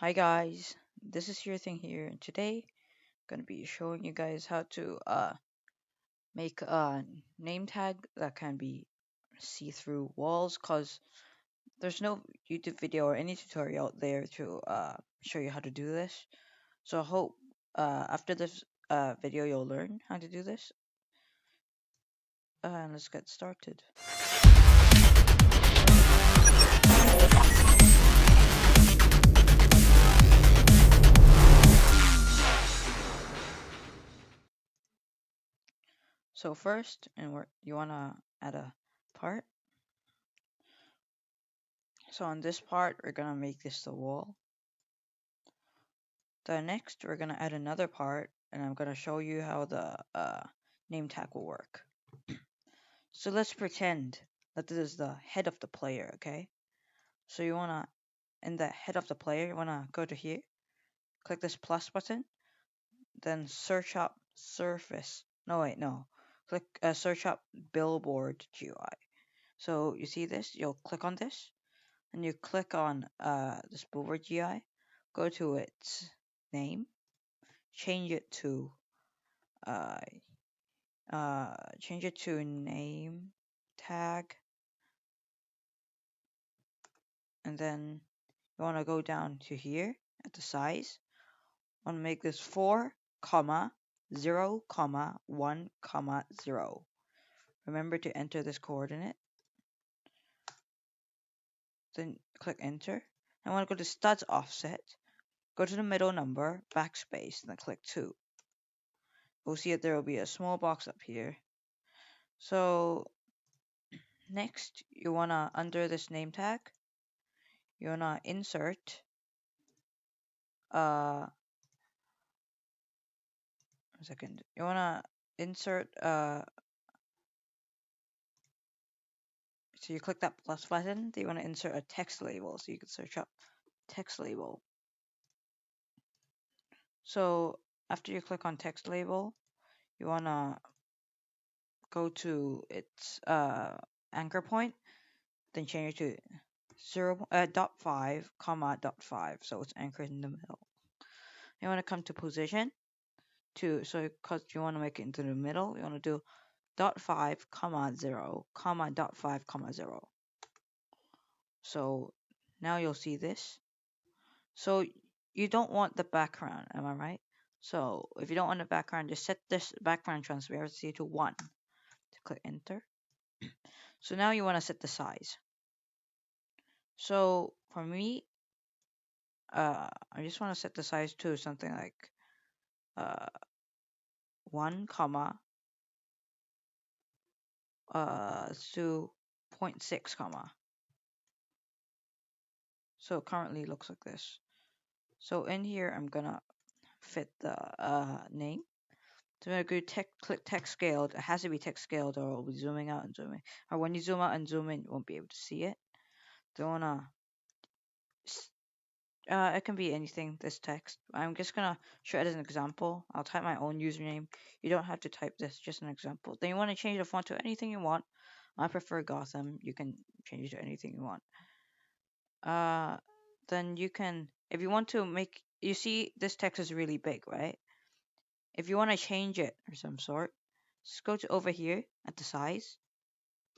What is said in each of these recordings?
Hi guys, this is your thing here, and today I'm gonna be showing you guys how to make a name tag that can be see-through walls. Cause there's no YouTube video or any tutorial out there to show you how to do this. So I hope after this video you'll learn how to do this. And let's get started. So first, and you wanna add a part. So on this part, we're gonna make this the wall. Then next, we're gonna add another part, and I'm gonna show you how the name tag will work. So let's pretend that this is the head of the player, okay? So you wanna, in the head of the player, you wanna go to here, click this plus button, then search up surface. No, wait, no. Click search up billboard GUI. So you see this, you'll click on this, and you click on this billboard GUI, go to its name, change it to uh, change it to name tag, and then you want to go down to here at the size. Want to make this 4 comma 0 comma 1 comma 0. Remember to enter this coordinate. Then click enter. I want to go to studs offset. Go to the middle number, backspace, and then click 2. We'll see that there will be a small box up here. So next, you wanna under this name tag, you wanna insert one second. You wanna insert so you click that plus button, then you wanna insert a text label, so you can search up text label. So after you click on text label, you wanna go to its anchor point, then change it to 0.5 comma dot 5, so it's anchored in the middle. You wanna come to position so because you wanna make it into the middle, you wanna do dot 5 comma 0 comma dot 5 comma 0. So now you'll see this. So you don't want the background, am I right? So if you don't want the background, just set this background transparency to 1. Click enter. So now you want to set the size. So for me, I just want to set the size to something like 1 comma to 0.6 comma. So it currently looks like this. So in here, I'm gonna fit the name. So I'm gonna go click text scaled. It has to be text scaled, or it'll be zooming out and zooming. Or when you zoom out and zoom in, you won't be able to see it. Don't wanna. It can be anything. This text. I'm just gonna show it as an example. I'll type my own username. You don't have to type this. Just an example. Then you want to change the font to anything you want. I prefer Gotham. You can change it to anything you want. Then you can, if you want to make. You see, this text is really big, right? If you want to change it or some sort, just go to over here at the size.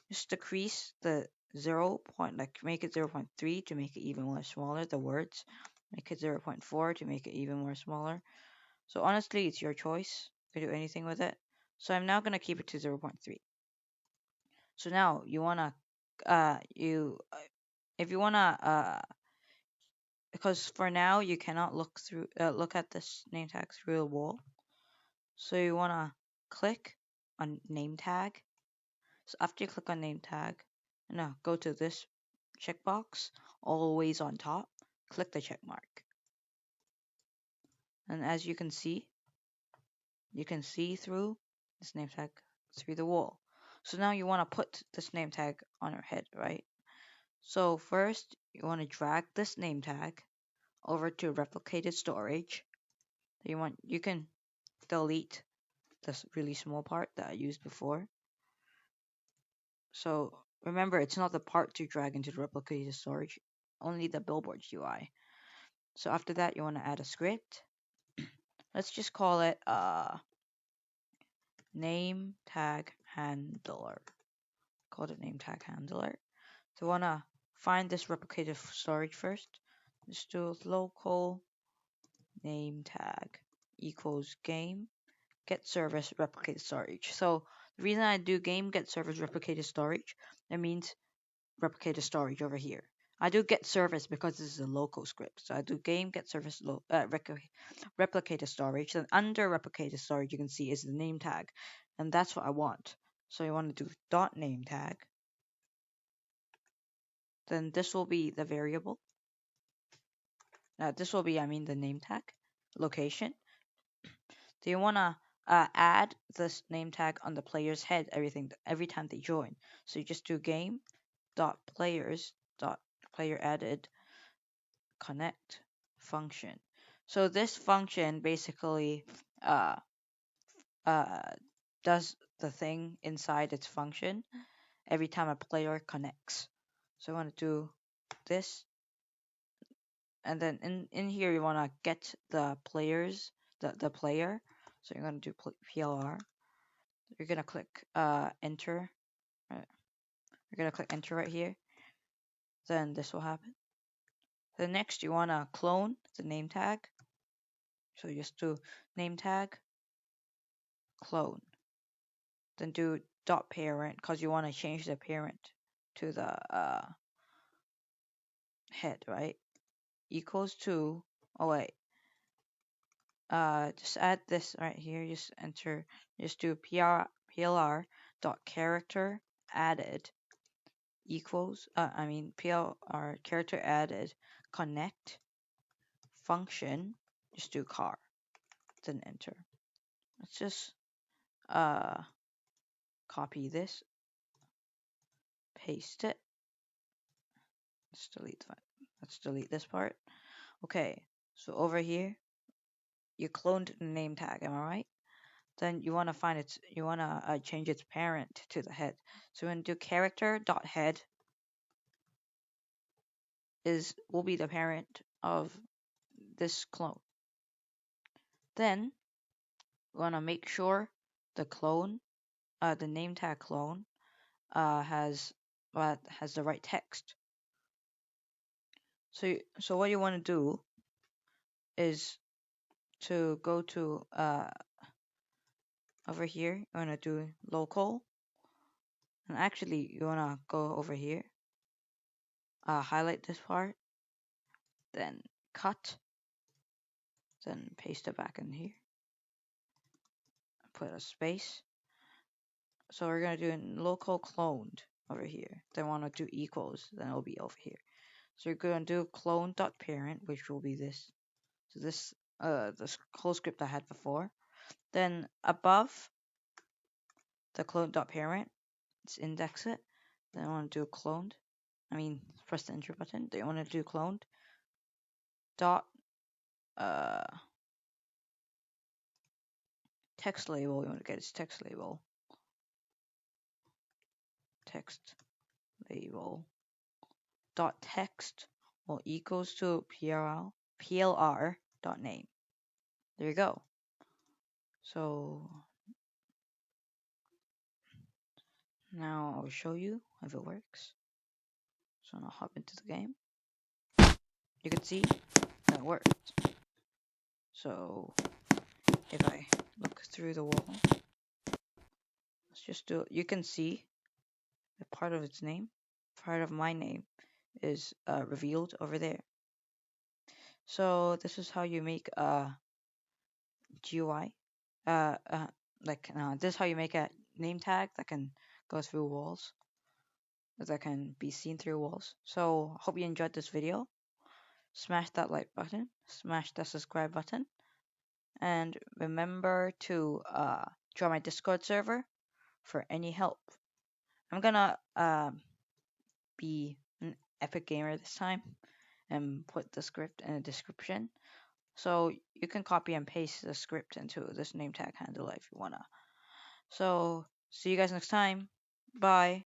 Just decrease the 0 point, like make it 0.3 to make it even more smaller. The words, make it 0.4 to make it even more smaller. So honestly, it's your choice. You can do anything with it. So I'm now gonna keep it to 0.3. So now you wanna, if you wanna, because for now you cannot look at this name tag through the wall. So you wanna click on name tag. So after you click on name tag, now go to this checkbox, always on top, click the check mark. And as you can see through this name tag through the wall. So now you want to put this name tag on your head, right? So first, you want to drag this name tag over to replicated storage. You can delete this really small part that I used before. So remember, it's not the part to drag into the replicated storage, only the billboard UI. So after that, you want to add a script. Let's just call it name tag handler. Call it name tag handler. So you want to find this replicated storage first. Just do local name tag equals game get service replicated storage. So the reason I do game get service replicated storage, that means replicated storage over here. I do get service because this is a local script. So I do game get service replicated storage. Then under replicated storage, you can see is the name tag, and that's what I want. So you want to do dot name tag. Then this will be the variable. This will be, I mean, the name tag location. Do you want to add this name tag on the player's head every time they join? So you just do game.Players.PlayerAdded connect function. So this function basically does the thing inside its function every time a player connects. So I want to do this, and then in here you want to get the players, the player. So you're going to do plr. You're going to click enter. Right. You're going to click enter right here. Then this will happen. Then next you want to clone the name tag. So you just do name tag clone. Then do .Parent because you want to change the parent to the head, right? Equals to, oh wait, just add this right here. Just enter, just do plr.CharacterAdded equals, plr.CharacterAdded connect function. Just do car, then enter. Let's just copy this, paste it. Let's delete this part. Okay, so over here, you cloned the name tag. Am I right? Then you want to find its, you want to change its parent to the head. So we're going to do character.Head will be the parent of this clone. Then we want to make sure the clone, the name tag clone, has the right text. So what you want to do is to go to over here. You want to do local, and actually you want to go over here, highlight this part, then cut, then paste it back in here, put a space. So we're going to do local cloned over here. Then want to do equals, then it'll be over here. So you're going to do cloned.Parent, which will be this. So this whole script I had before. Then above the cloned.Parent, let's index it. Then I want to do cloned. Press the enter button. Then you want to do cloned dot text label. You want to get its text label. Text label dot text will equals to plr.Name. There you go. So now I'll show you if it works. So I'll hop into the game. You can see that worked. So if I look through the wall, let's just do it. You can see that part of its name, part of my name is revealed over there. So this is how you make a GUI. This is how you make a name tag that can go through walls, that can be seen through walls. So hope you enjoyed this video. Smash that like button, smash that subscribe button, and remember to join my Discord server for any help. I'm gonna be an epic gamer this time and put the script in the description. So you can copy and paste the script into this name tag handler if you wanna. So see you guys next time. Bye.